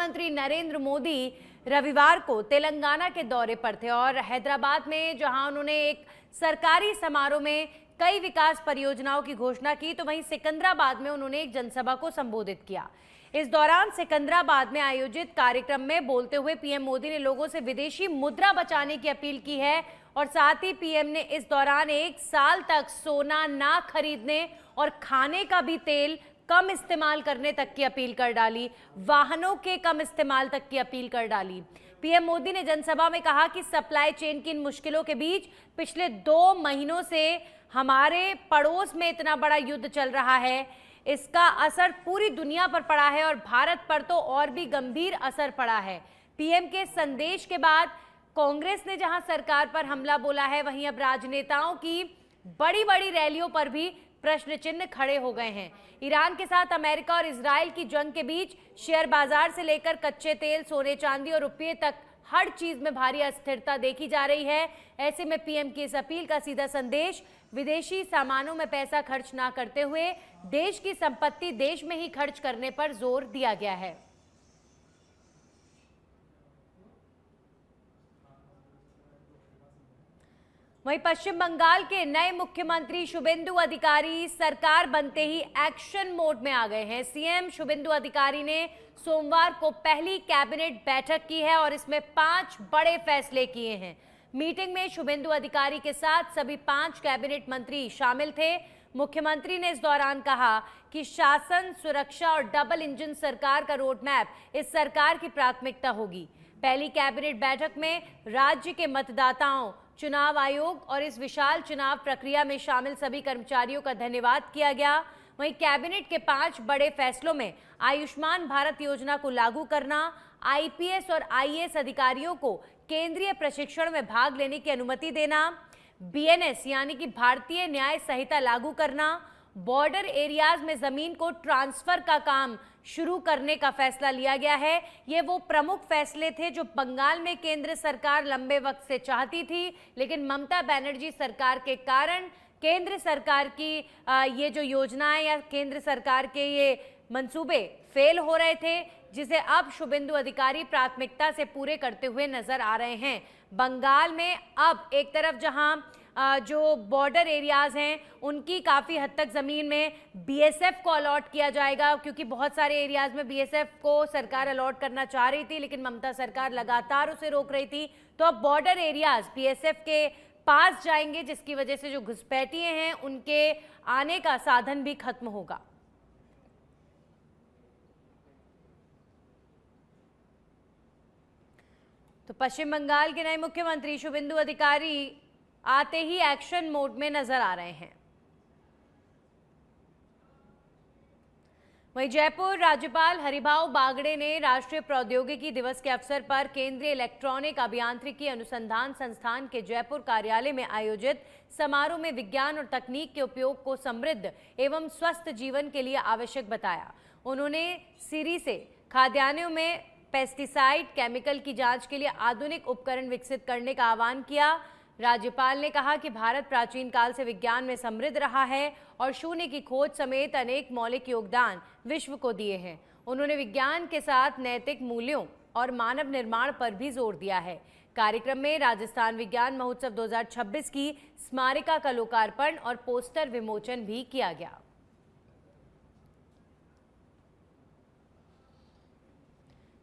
प्रधानमंत्री नरेंद्र मोदी रविवार को तेलंगाना के दौरे पर थे और हैदराबाद में जहां उन्होंने एक सरकारी समारोह में कई विकास परियोजनाओं की घोषणा की, तो वहीं सिकंदराबाद में उन्होंने एक जनसभा को संबोधित किया। इस दौरान सिकंदराबाद में आयोजित कार्यक्रम में बोलते हुए पीएम मोदी ने लोगों से विदेशी मुद्रा बचाने की अपील की है और साथ ही पीएम ने इस दौरान 1 साल तक सोना ना खरीदने और खाने का भी तेल कम इस्तेमाल करने तक की अपील कर डाली, वाहनों के कम इस्तेमाल तक की अपील कर डाली। पीएम मोदी ने जनसभा में कहा कि सप्लाई चेन की इन मुश्किलों के बीच पिछले 2 महीनों से हमारे पड़ोस में इतना बड़ा युद्ध चल रहा है, इसका असर पूरी दुनिया पर पड़ा है और भारत पर तो और भी गंभीर असर पड़ा है। पीएम के संदेश के बाद कांग्रेस ने जहां सरकार पर हमला बोला है, वहीं अब राजनेताओं की बड़ी बड़ी रैलियों पर भी प्रश्न चिन्ह खड़े हो गए हैं। ईरान के साथ अमेरिका और इजराइल की जंग के बीच शेयर बाजार से लेकर कच्चे तेल, सोने चांदी और रुपये तक हर चीज में भारी अस्थिरता देखी जा रही है। ऐसे में पीएम की इस अपील का सीधा संदेश विदेशी सामानों में पैसा खर्च ना करते हुए देश की संपत्ति देश में ही खर्च करने पर जोर दिया गया है। वहीं पश्चिम बंगाल के नए मुख्यमंत्री शुभेंदु अधिकारी सरकार बनते ही एक्शन मोड में आ गए हैं। सीएम शुभेंदु अधिकारी ने सोमवार को पहली कैबिनेट बैठक की है और इसमें 5 बड़े फैसले किए हैं। मीटिंग में शुभेंदु अधिकारी के साथ सभी 5 कैबिनेट मंत्री शामिल थे। मुख्यमंत्री ने इस दौरान कहा कि शासन, सुरक्षा और डबल इंजन सरकार का रोड मैप इस सरकार की प्राथमिकता होगी। पहली कैबिनेट बैठक में राज्य के मतदाताओं, चुनाव आयोग और इस विशाल चुनाव प्रक्रिया में शामिल सभी कर्मचारियों का धन्यवाद किया गया। वहीं कैबिनेट के 5 बड़े फैसलों में आयुष्मान भारत योजना को लागू करना, आईपीएस और आईएएस अधिकारियों को केंद्रीय प्रशिक्षण में भाग लेने की अनुमति देना, बीएनएस यानी कि भारतीय न्याय संहिता लागू करना, बॉर्डर एरियाज में जमीन को ट्रांसफर का काम शुरू करने का फैसला लिया गया है। ये वो प्रमुख फैसले थे जो बंगाल में केंद्र सरकार लंबे वक्त से चाहती थी, लेकिन ममता बनर्जी सरकार के कारण केंद्र सरकार की ये जो योजनाएं या केंद्र सरकार के ये मंसूबे फेल हो रहे थे, जिसे अब शुभेंदु अधिकारी प्राथमिकता से पूरे करते हुए नजर आ रहे हैं। बंगाल में अब एक तरफ जहां जो बॉर्डर एरियाज हैं उनकी काफ़ी हद तक ज़मीन में बीएसएफ को अलॉट किया जाएगा, क्योंकि बहुत सारे एरियाज में बीएसएफ को सरकार अलॉट करना चाह रही थी, लेकिन ममता सरकार लगातार उसे रोक रही थी। तो अब बॉर्डर एरियाज बीएसएफ के पास जाएंगे, जिसकी वजह से जो घुसपैठिए हैं उनके आने का साधन भी खत्म होगा। तो पश्चिम बंगाल के नए मुख्यमंत्री शुभेंदु अधिकारी आते ही एक्शन मोड में नजर आ रहे हैं। वहीं जयपुर राज्यपाल हरिभाऊ बागड़े ने राष्ट्रीय प्रौद्योगिकी दिवस के अवसर पर केंद्रीय इलेक्ट्रॉनिक अभियांत्रिकी अनुसंधान संस्थान के जयपुर कार्यालय में आयोजित समारोह में विज्ञान और तकनीक के उपयोग को समृद्ध एवं स्वस्थ जीवन के लिए आवश्यक बताया। उन्होंने सीरी से खाद्यान्नों में पेस्टिसाइड केमिकल की जांच के लिए आधुनिक उपकरण विकसित करने का आह्वान किया। राज्यपाल ने कहा कि भारत प्राचीन काल से विज्ञान में समृद्ध रहा है और शून्य की खोज समेत अनेक मौलिक योगदान विश्व को दिए हैं। उन्होंने विज्ञान के साथ नैतिक मूल्यों और मानव निर्माण पर भी जोर दिया है। कार्यक्रम में राजस्थान विज्ञान महोत्सव 2026 की स्मारिका का लोकार्पण और पोस्टर विमोचन भी किया गया।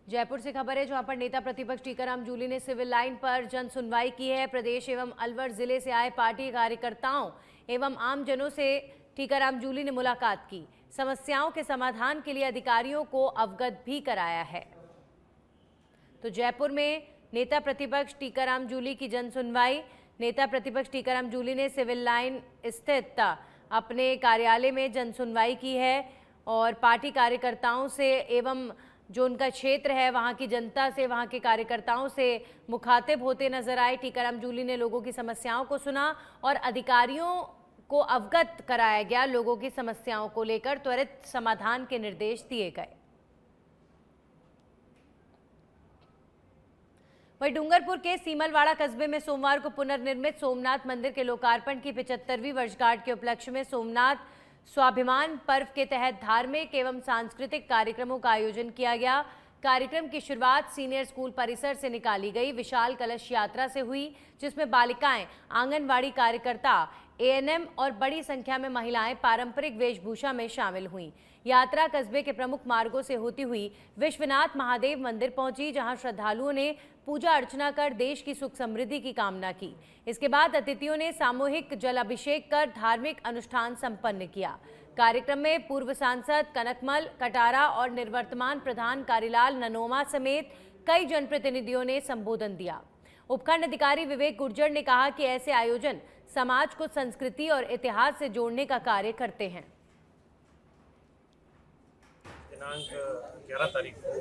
जयपुर से खबर है, जहां पर नेता प्रतिपक्ष टीकाराम जूली ने सिविल लाइन पर जन सुनवाई की है। प्रदेश एवं अलवर जिले से आए पार्टी कार्यकर्ताओं एवं आमजनों से टीकाराम जूली ने मुलाकात की। समस्याओं के समाधान के लिए अधिकारियों को अवगत भी कराया है। तो जयपुर में नेता प्रतिपक्ष टीकाराम जूली की जन सुनवाई। नेता प्रतिपक्ष टीकाराम जूली ने सिविल लाइन स्थित अपने कार्यालय में जन सुनवाई की है और पार्टी कार्यकर्ताओं से एवं जो उनका क्षेत्र है वहां की जनता से, वहां के कार्यकर्ताओं से मुखातिब होते नजर आए। टीकाराम जूली ने लोगों की समस्याओं को सुना और अधिकारियों को अवगत कराया गया। लोगों की समस्याओं को लेकर त्वरित समाधान के निर्देश दिए गए। वहीं डूंगरपुर के सीमलवाड़ा कस्बे में सोमवार को पुनर्निर्मित सोमनाथ मंदिर के लोकार्पण की 75वीं वर्षगांठ के उपलक्ष्य में सोमनाथ स्वाभिमान पर्व के तहत धार्मिक एवं सांस्कृतिक कार्यक्रमों का आयोजन किया गया। कार्यक्रम की शुरुआत सीनियर स्कूल परिसर से निकाली गई विशाल कलश यात्रा से हुई, जिसमें बालिकाएं, आंगनवाड़ी कार्यकर्ता, एएनएम और बड़ी संख्या में महिलाएं पारंपरिक वेशभूषा में शामिल हुईं। यात्रा कस्बे के प्रमुख मार्गों से होती हुई विश्वनाथ महादेव मंदिर पहुंची, जहां श्रद्धालुओं ने पूजा अर्चना कर देश की सुख समृद्धि की कामना की। इसके बाद अतिथियों ने सामूहिक जल अभिषेक कर धार्मिक अनुष्ठान संपन्न किया। कार्यक्रम में पूर्व सांसद कनकमल कटारा और निवर्तमान प्रधान कारीलाल ननोमा समेत कई जनप्रतिनिधियों ने संबोधन दिया। उपखंड अधिकारी विवेक गुर्जर ने कहा कि ऐसे आयोजन समाज को संस्कृति और इतिहास से जोड़ने का कार्य करते हैं। दिनांक 11 तारीख को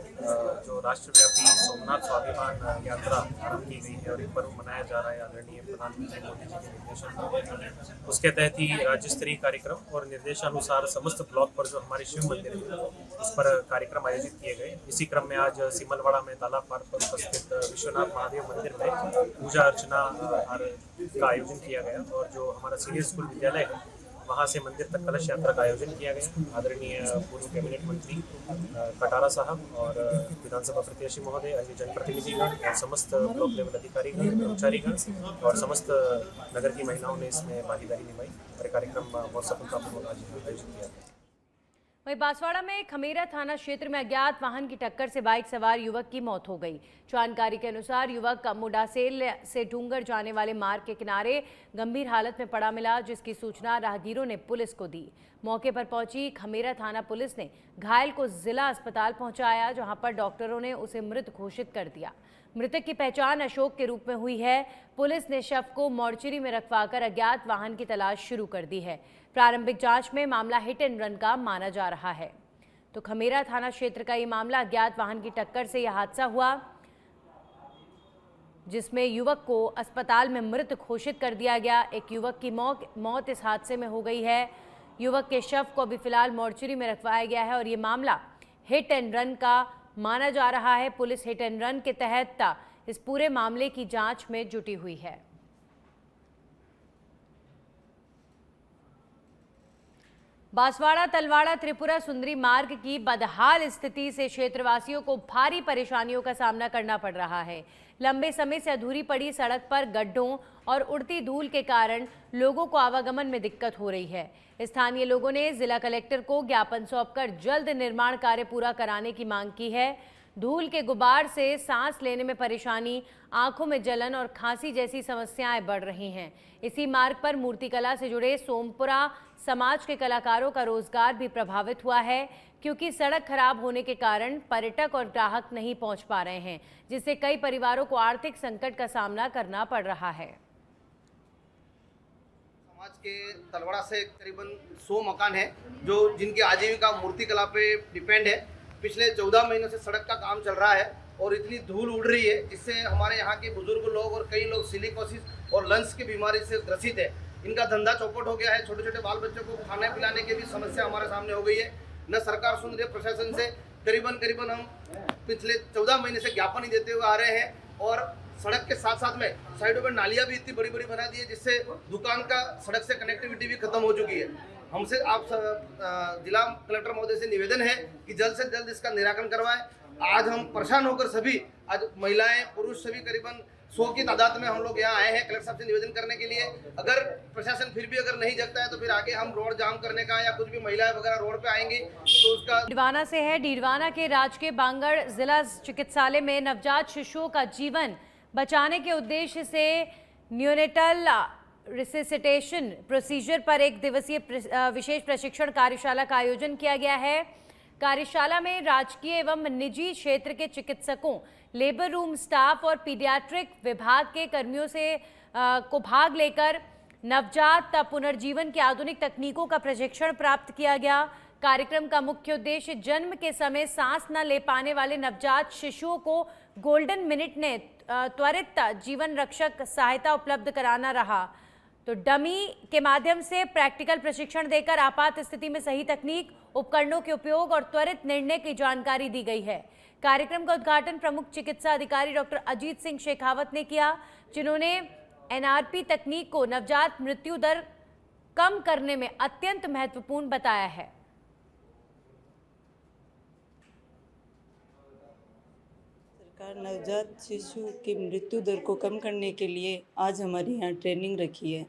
जो राष्ट्रव्यापी सोमनाथ स्वाभिमान यात्रा आरंभ की गई है और एक पर्व मनाया जा रहा है आदरणीय प्रधानमंत्री मोदी जी के निर्देशन में, उसके तहत ही राज्य स्तरीय कार्यक्रम और निर्देशानुसार समस्त ब्लॉक पर जो हमारे शिव मंदिर है उस पर कार्यक्रम आयोजित किए गए। इसी क्रम में आज सिमलवाड़ा में तालाब पार पर उपस्थित विश्वनाथ महादेव मंदिर में पूजा अर्चना का आयोजन किया गया और जो हमारा सीनियर स्कूल विद्यालय है वहाँ से मंदिर तक कलश यात्रा का आयोजन किया गया। आदरणीय पूर्व कैबिनेट मंत्री कटारा साहब और विधानसभा प्रत्याशी महोदय, अन्य जनप्रतिनिधिगण और समस्त ब्लॉक लेवल अधिकारीगण, कर्मचारीगण और समस्त नगर की महिलाओं ने इसमें भागीदारी निभाई और कार्यक्रम बहुत सफलतापूर्वक आयोजित किया। वहीं बांसवाड़ा में खमेरा थाना क्षेत्र में अज्ञात वाहन की टक्कर से बाइक सवार युवक की मौत हो गई। जानकारी के अनुसार युवक मुडासेल से डूंगर जाने वाले मार्ग के किनारे गंभीर हालत में पड़ा मिला, जिसकी सूचना राहगीरों ने पुलिस को दी। मौके पर पहुंची खमेरा थाना पुलिस ने घायल को जिला अस्पताल पहुंचाया, जहां पर डॉक्टरों ने उसे मृत घोषित कर दिया। मृतक की पहचान अशोक के रूप में हुई है। पुलिस ने शव को मोर्चरी में रखवाकर अज्ञात वाहन की तलाश शुरू कर दी है। प्रारंभिक जांच में मामला हिट एंड रन का माना जा रहा है। तो खमेरा थाना क्षेत्र का ये मामला, अज्ञात वाहन की टक्कर से यह हादसा हुआ, जिसमें युवक को अस्पताल में मृत घोषित कर दिया गया। एक युवक की मौत इस हादसे में हो गई है। युवक के शव को अभी फिलहाल मोर्चरी में रखवाया गया है और ये मामला हिट एंड रन का माना जा रहा है। पुलिस हिट एंड रन के तहत इस पूरे मामले की जांच में जुटी हुई है। बांसवाड़ा तलवाड़ा त्रिपुरा सुंदरी मार्ग की बदहाल स्थिति से क्षेत्रवासियों को भारी परेशानियों का सामना करना पड़ रहा है। लंबे समय से अधूरी पड़ी सड़क पर गड्ढों और उड़ती धूल के कारण लोगों को आवागमन में दिक्कत हो रही है। स्थानीय लोगों ने जिला कलेक्टर को ज्ञापन सौंपकर जल्द निर्माण कार्य पूरा कराने की मांग की है। धूल के गुबार से सांस लेने में परेशानी, आंखों में जलन और खांसी जैसी समस्याएं बढ़ रही हैं। इसी मार्ग पर मूर्तिकला से जुड़े सोमपुरा समाज के कलाकारों का रोजगार भी प्रभावित हुआ है, क्योंकि सड़क खराब होने के कारण पर्यटक और ग्राहक नहीं पहुंच पा रहे हैं, जिससे कई परिवारों को आर्थिक संकट का सामना करना पड़ रहा है। समाज के तलवाड़ा से करीबन 100 मकान है जो जिनकी आजीविका मूर्तिकला पे डिपेंड है। पिछले 14 महीनों से सड़क का काम चल रहा है और इतनी धूल उड़ रही है जिससे हमारे यहाँ के बुजुर्ग लोग और कई लोग सिलिकोसिस और लंग्स की बीमारी से ग्रसित है। इनका धंधा चौपट हो गया है। छोटे छोटे बाल बच्चों को खाने पिलाने की भी समस्या हमारे सामने हो गई है। न सरकार सुन रही है। प्रशासन से करीबन हम पिछले 14 महीने से ज्ञापन ही देते हुए आ रहे हैं और सड़क के साथ साथ में साइडों में नालियाँ भी इतनी बड़ी बड़ी बना दी है जिससे दुकान का सड़क से कनेक्टिविटी भी खत्म हो चुकी है। हमसे आप जिला कलेक्टर महोदय से निवेदन है कि जल्द से जल्द इसका निराकरण करवाएं। आज हम परेशान होकर सभी, आज महिलाएं पुरुष सभी करीबन 100 की तादाद में हम लोग यहाँ आए हैं कलेक्टर साहब से निवेदन करने के लिए। अगर प्रशासन फिर भी अगर नहीं जगता है तो फिर आगे हम रोड जाम करने का या कुछ भी महिलाएं वगैरह रोड पे आएंगी तो उसका। डीडवाना से है। डीडवाना के राजकीय बांगड़ जिला चिकित्सालय में नवजात शिशुओं का जीवन बचाने के उद्देश्य से न्यूनेटल रिसिसिटेशन प्रोसीजर पर 1 दिवसीय विशेष प्रशिक्षण कार्यशाला का आयोजन किया गया है। कार्यशाला में राजकीय एवं निजी क्षेत्र के चिकित्सकों, लेबर रूम स्टाफ और पीडियाट्रिक विभाग के कर्मियों से को भाग लेकर नवजात पुनर्जीवन की आधुनिक तकनीकों का प्रशिक्षण प्राप्त किया गया। कार्यक्रम का मुख्य उद्देश्य जन्म के समय सांस न ले पाने वाले नवजात शिशुओं को गोल्डन मिनट ने त्वरित जीवन रक्षक सहायता उपलब्ध कराना रहा। तो डमी के माध्यम से प्रैक्टिकल प्रशिक्षण देकर आपात स्थिति में सही तकनीक, उपकरणों के उपयोग और त्वरित निर्णय की जानकारी दी गई है। कार्यक्रम का उद्घाटन प्रमुख चिकित्सा अधिकारी डॉक्टर अजीत सिंह शेखावत ने किया, जिन्होंने एनआरपी तकनीक को नवजात मृत्यु दर कम करने में अत्यंत महत्वपूर्ण बताया है। सरकार नवजात शिशु की मृत्यु दर को कम करने के लिए आज हमारे यहाँ ट्रेनिंग रखी है।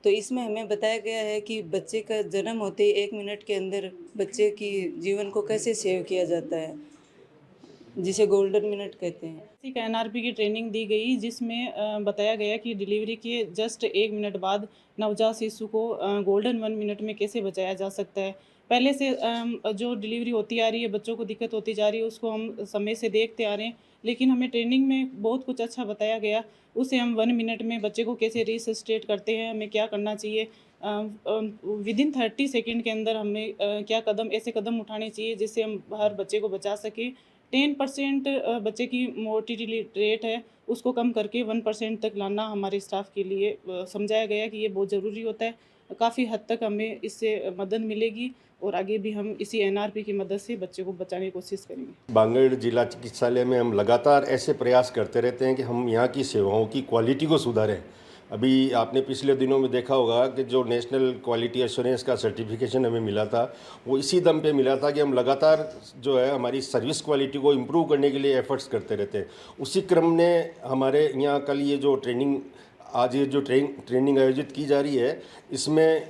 तो इसमें हमें बताया गया है कि बच्चे का जन्म होते ही 1 मिनट के अंदर बच्चे की जीवन को कैसे सेव किया जाता है, जिसे गोल्डन मिनट कहते हैं। बेसिक एनआरपी की ट्रेनिंग दी गई, जिसमें बताया गया कि डिलीवरी के जस्ट 1 मिनट बाद नवजात शिशु को गोल्डन 1 मिनट में कैसे बचाया जा सकता है। पहले से जो डिलीवरी होती आ रही है, बच्चों को दिक्कत होती जा रही है, उसको हम समय से देखते आ रहे हैं, लेकिन हमें ट्रेनिंग में बहुत कुछ अच्छा बताया गया। उसे हम 1 मिनट में बच्चे को कैसे रिसस्टेट करते हैं, हमें क्या करना चाहिए, विदिन 30 सेकेंड के अंदर हमें क्या ऐसे कदम उठाने चाहिए जिससे हम हर बच्चे को बचा सकें। 10% बच्चे की मोर्टिलिटी रेट है, उसको कम करके 1% तक लाना हमारे स्टाफ के लिए समझाया गया कि ये बहुत ज़रूरी होता है। काफ़ी हद तक हमें इससे मदद मिलेगी और आगे भी हम इसी एनआरपी की मदद से बच्चे को बचाने की कोशिश करेंगे। बांगड़ जिला चिकित्सालय में हम लगातार ऐसे प्रयास करते रहते हैं कि हम यहाँ की सेवाओं की क्वालिटी को सुधारें। अभी आपने पिछले दिनों में देखा होगा कि जो नेशनल क्वालिटी एश्योरेंस का सर्टिफिकेशन हमें मिला था, वो इसी दम पे मिला था कि हम लगातार जो है हमारी सर्विस क्वालिटी को इम्प्रूव करने के लिए एफर्ट्स करते रहते हैं। उसी क्रम में हमारे यहाँ कल ये जो आज ये जो ट्रेनिंग आयोजित की जा रही है, इसमें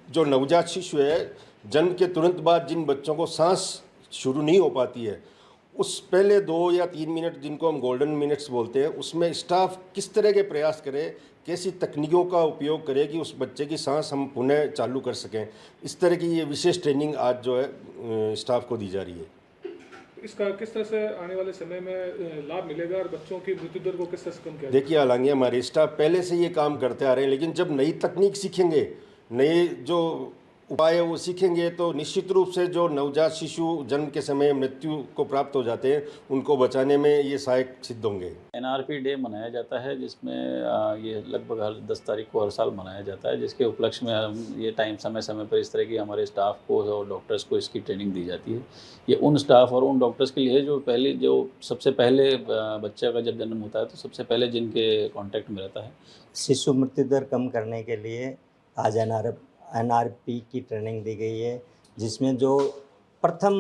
जो नवजात शिशु है, जन्म के तुरंत बाद जिन बच्चों को सांस शुरू नहीं हो पाती है, उस पहले 2 या 3 मिनट जिनको हम गोल्डन मिनट्स बोलते हैं, उसमें स्टाफ किस तरह के प्रयास करे, कैसी तकनीकों का उपयोग करे कि उस बच्चे की सांस हम पुनः चालू कर सकें। इस तरह की ये विशेष ट्रेनिंग आज जो है स्टाफ को दी जा रही है। इसका किस तरह से आने वाले समय में लाभ मिलेगा और बच्चों की मृत्यु दर को किस तरह से कम किया जाएगा? देखिए, हालांकि हमारे स्टाफ पहले से ये काम करते आ रहे हैं, लेकिन जब नई तकनीक सीखेंगे, नए जो उपाय वो सीखेंगे, तो निश्चित रूप से जो नवजात शिशु जन्म के समय मृत्यु को प्राप्त हो जाते हैं, उनको बचाने में ये सहायक सिद्ध होंगे। एनआरपी डे मनाया जाता है, जिसमें ये लगभग हर 10 तारीख को हर साल मनाया जाता है, जिसके उपलक्ष्य में हम ये समय समय पर इस तरह की हमारे स्टाफ को और डॉक्टर्स को इसकी ट्रेनिंग दी जाती है। ये उन स्टाफ और उन डॉक्टर्स के लिए जो सबसे पहले बच्चे का जब जन्म होता है तो सबसे पहले जिनके कॉन्टैक्ट में रहता है। शिशु मृत्यु दर कम करने के लिए आज एनआरपी की ट्रेनिंग दी गई है, जिसमें जो प्रथम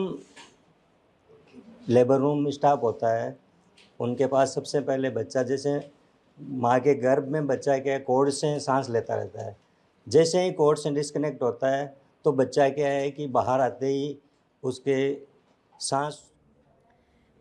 लेबर रूम स्टाफ होता है, उनके पास सबसे पहले बच्चा, जैसे माँ के गर्भ में बच्चा क्या कॉर्ड से सांस लेता रहता है, जैसे ही कॉर्ड से डिस्कनेक्ट होता है तो बच्चा क्या है कि बाहर आते ही उसके सांस।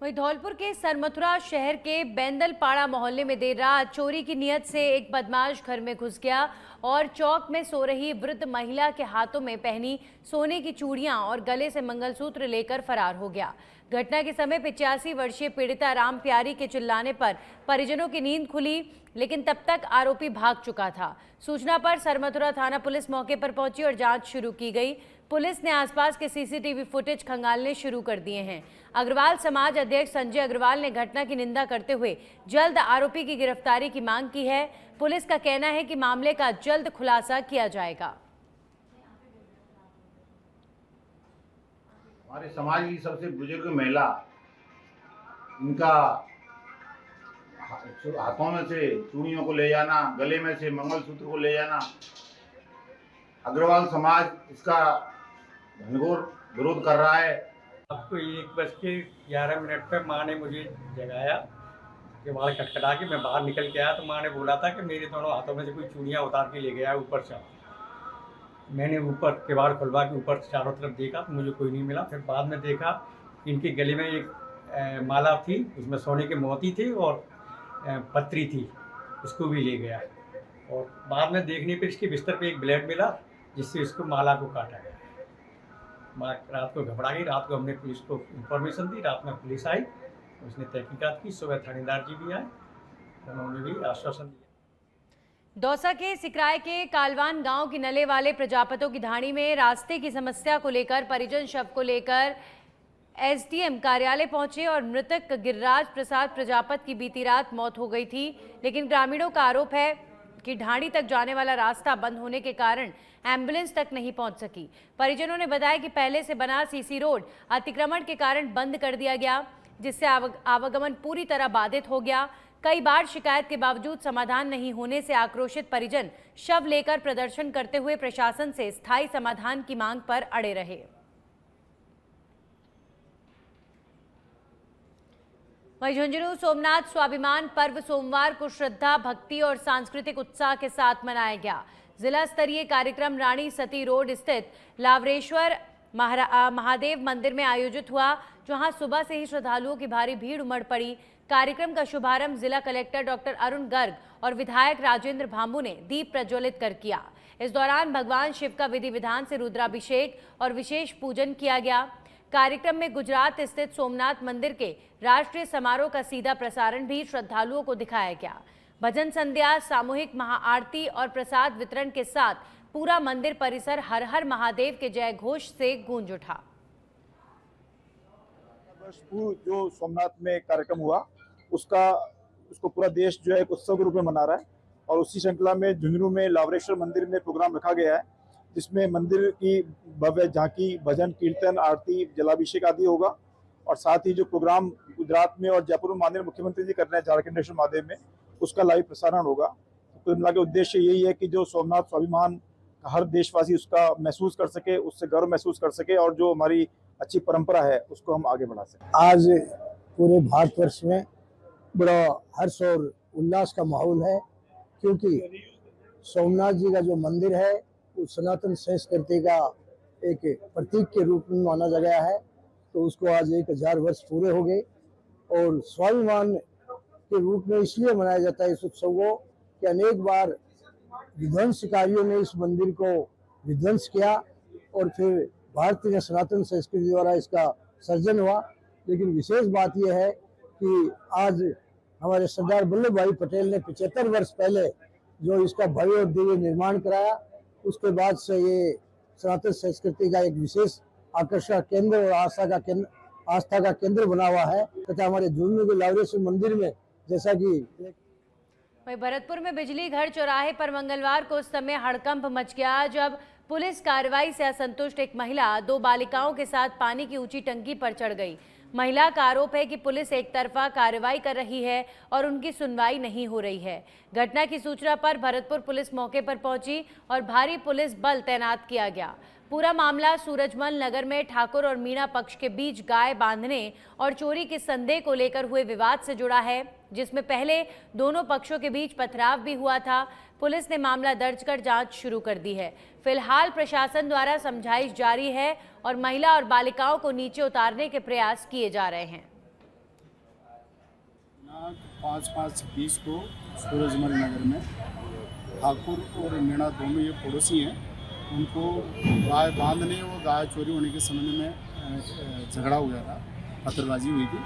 वहीं धौलपुर के सरमथुरा शहर के बेंदलपाड़ा मोहल्ले में देर रात चोरी की नीयत से एक बदमाश घर में घुस गया और चौक में सो रही वृद्ध महिला के हाथों में पहनी सोने की चूड़ियां और गले से मंगलसूत्र लेकर फरार हो गया। घटना के समय 85 वर्षीय पीड़िता राम प्यारी के चिल्लाने पर परिजनों की नींद खुली, लेकिन तब तक आरोपी भाग चुका था। सूचना पर सरमथुरा थाना पुलिस मौके पर पहुंची और जांच शुरू की गई। पुलिस ने आसपास के सीसीटीवी फुटेज खंगालने शुरू कर दिए हैं। अग्रवाल समाज अध्यक्ष संजय अग्रवाल ने घटना की निंदा करते हुए जल्द आरोपी की गिरफ्तारी की मांग की है। पुलिस का कहना है कि मामले का जल्द खुलासा किया जाएगा। हमारे समाज की सबसे बुजुर्ग महिला, इनका हाथों में से चूड़ियों को ले जाना, गले में से मंगलसूत्र को ले जाना, अग्रवाल समाज इसका घनघोर विरोध कर रहा है। आपको 1:11 पर माँ ने मुझे जगाया, केवाड़ खटखटा के मैं बाहर निकल के आया तो माँ ने बोला था कि मेरे दोनों हाथों में से कोई चूड़ियाँ उतार के ले गया ऊपर से। मैंने ऊपर केवाड़ खुलवा के ऊपर चारों तरफ देखा तो मुझे कोई नहीं मिला। फिर बाद में देखा इनके गले में एक माला थी, उसमें सोने के मोती थे और पत्री थी, उसको भी ले गया। और बाद में देखने पर इसके बिस्तर पे एक ब्लेड मिला जिससे इसको माला को काटा गया। माँ रात को घबरा गई। रात को हमने पुलिस को इन्फॉर्मेशन दी, रात में पुलिस आई, उसने तहकीकात की। सुबह थानेदार जी भी आए, उन्होंने भी आश्वासन दिया। दौसा के सिकराय के कालवान गांव की नले वाले प्रजापतों की ढाणी में रास्ते की समस्या को लेकर परिजन शव को लेकर एसडीएम कार्यालय पहुंचे और मृतक गिरिराज प्रसाद प्रजापत की बीती रात मौत हो गई थी, लेकिन ग्रामीणों का आरोप है कि ढाणी तक जाने वाला रास्ता बंद होने के कारण एम्बुलेंस तक नहीं पहुंच सकी। परिजनों ने बताया कि पहले से बना सीसी रोड अतिक्रमण के कारण बंद कर दिया गया, जिससे आवागमन पूरी तरह बाधित हो गया। कई बार शिकायत के बावजूद समाधान नहीं होने से आक्रोशित परिजन शव लेकर प्रदर्शन करते हुए प्रशासन से स्थायी समाधान की मांग पर अड़े रहे। वहीं झुंझुनू सोमनाथ स्वाभिमान पर्व सोमवार को श्रद्धा, भक्ति और सांस्कृतिक उत्साह के साथ मनाया गया। जिला स्तरीय कार्यक्रम रानी सती रोड स्थित लावरेश्वर महादेव मंदिर में आयोजित हुआ, जहां सुबह से ही श्रद्धालुओं की भारी भीड़ उमड़ पड़ी। कार्यक्रम का शुभारंभ जिला कलेक्टर डॉक्टर अरुण गर्ग और विधायक राजेंद्र भांबू ने दीप प्रज्वलित कर किया। इस दौरान भगवान शिव का विधि विधान से रुद्राभिषेक और विशेष पूजन किया गया। कार्यक्रम में गुजरात स्थित सोमनाथ मंदिर के राष्ट्रीय समारोह का सीधा प्रसारण भी श्रद्धालुओं को दिखाया गया। भजन संध्या, सामूहिक महाआरती और प्रसाद वितरण के साथ पूरा मंदिर परिसर हर हर महादेव के जय घोष से गूंज उठा। जो सोमनाथ में कार्यक्रम हुआ उसको पूरा देश जो है एक उत्सव के रूप में मना रहा है, और उसी श्रृंखला में झुंझुनू में लावरेश्वर मंदिर में प्रोग्राम रखा गया है, जिसमें मंदिर की भव्य झांकी, भजन कीर्तन, आरती, जलाभिषेक आदि होगा। और साथ ही जो प्रोग्राम गुजरात में और जयपुर में माननीय मुख्यमंत्री जी कर रहे हैं झारखंड नेशनल महादेव में, उसका लाइव प्रसारण होगा। तो मिला के उद्देश्य यही है कि जो सोमनाथ स्वाभिमान हर देशवासी उसका महसूस कर सके, उससे गर्व महसूस कर सके, और जो हमारी अच्छी परंपरा है उसको हम आगे बढ़ा सकें। आज पूरे भारतवर्ष में बड़ा हर्ष और उल्लास का माहौल है, क्योंकि सोमनाथ जी का जो मंदिर है वो सनातन संस्कृति का एक प्रतीक के रूप में माना गया है। तो उसको आज 1000 वर्ष पूरे हो गए, और स्वाभिमान के रूप में इसलिए मनाया जाता है इस उत्सव को कि अनेक बार विध्वंसकारियों ने इस मंदिर को विध्वंस किया, और फिर भारतीय सनातन संस्कृति द्वारा इसका सर्जन हुआ। लेकिन विशेष बात यह है कि आज हमारे सरदार वल्लभ भाई पटेल ने 75 वर्ष पहले जो इसका भव्य और दिव्य निर्माण कराया, उसके बाद से ये सनातन संस्कृति का एक विशेष आकर्षण केंद्र और आस्था का केंद्र बना हुआ है। तथा हमारे झुंझुनू के लावरेश्वर मंदिर में जैसा कि वहीं भरतपुर में बिजली घर चौराहे पर मंगलवार को उस समय हड़कंप मच गया, जब पुलिस कार्रवाई से असंतुष्ट एक महिला 2 बालिकाओं के साथ पानी की ऊंची टंकी पर चढ़ गई। महिला का आरोप है कि पुलिस एक तरफा कार्रवाई कर रही है और उनकी सुनवाई नहीं हो रही है। घटना की सूचना पर भरतपुर पुलिस मौके पर पहुंची और भारी पुलिस बल तैनात किया गया। पूरा मामला सूरजमल नगर में ठाकुर और मीणा पक्ष के बीच गाय बांधने और चोरी के संदेह को लेकर हुए विवाद से जुड़ा है, जिसमें पहले दोनों पक्षों के बीच पथराव भी हुआ था। पुलिस ने मामला दर्ज कर जांच शुरू कर दी है। फिलहाल प्रशासन द्वारा समझाइश जारी है और महिला और बालिकाओं को नीचे उतारने के प्रयास किए जा रहे हैं। 5/5/20 को सूरजमल नगर में ठाकुर और मीणा दोनों ये पड़ोसी हैं, उनको गाय बांधने और गाय चोरी होने के संबंध में झगड़ा हुआ था, पत्थरबाजी हुई थी,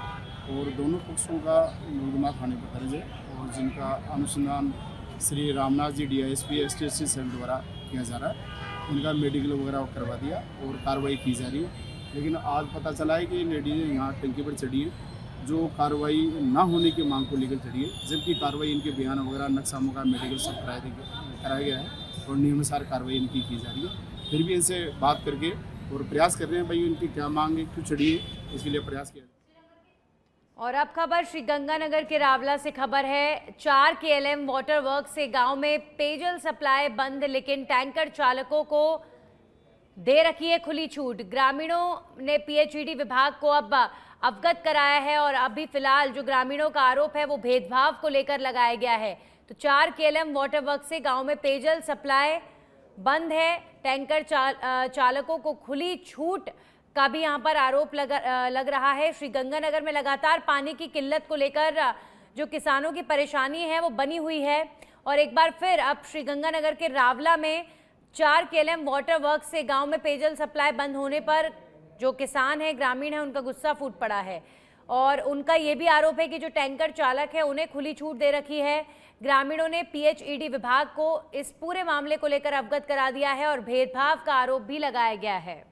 और दोनों पक्षों का मुकदमा थाने पर दर्ज है, और जिनका अनुसंधान Shri Ramnath ji DISP STC cell द्वारा किया जा रहा है। उनका मेडिकल वगैरह करवा दिया और कार्रवाई की जा रही है। लेकिन आज पता चला है कि लेडीज़ यहाँ टंकी पर चढ़ी है, जो कार्रवाई ना होने की मांग को लेकर चढ़ी है, जबकि कार्रवाई इनके बयान वगैरह नक्शामों का मेडिकल सब कराया गया है और नियमानुसार कार्रवाई इनकी की जा रही है। फिर भी इनसे बात करके और प्रयास कर रहे हैं भाई इनकी क्या मांग है, क्यों चढ़ी है, इसके लिए प्रयास किया। और अब खबर श्रीगंगानगर के रावला से खबर है। 4 KLM वाटर वर्क से गांव में पेयजल सप्लाई बंद, लेकिन टैंकर चालकों को दे रखी है खुली छूट। ग्रामीणों ने PHED विभाग को अब अवगत कराया है, और अभी फिलहाल जो ग्रामीणों का आरोप है वो भेदभाव को लेकर लगाया गया है। तो 4 KLM वाटर वर्क से गांव में पेयजल सप्लाई बंद है। टैंकर चालकों को खुली छूट का भी यहां पर आरोप लग रहा है। श्रीगंगानगर में लगातार पानी की किल्लत को लेकर जो किसानों की परेशानी है वो बनी हुई है, और एक बार फिर अब श्रीगंगानगर के रावला में 4 KLM वाटर वर्क से गांव में पेयजल सप्लाई बंद होने पर जो किसान है, ग्रामीण है, उनका गुस्सा फूट पड़ा है, और उनका ये भी आरोप है कि जो टैंकर चालक है उन्हें खुली छूट दे रखी है। ग्रामीणों ने PHED विभाग को इस पूरे मामले को लेकर अवगत करा दिया है और भेदभाव का आरोप भी लगाया गया है।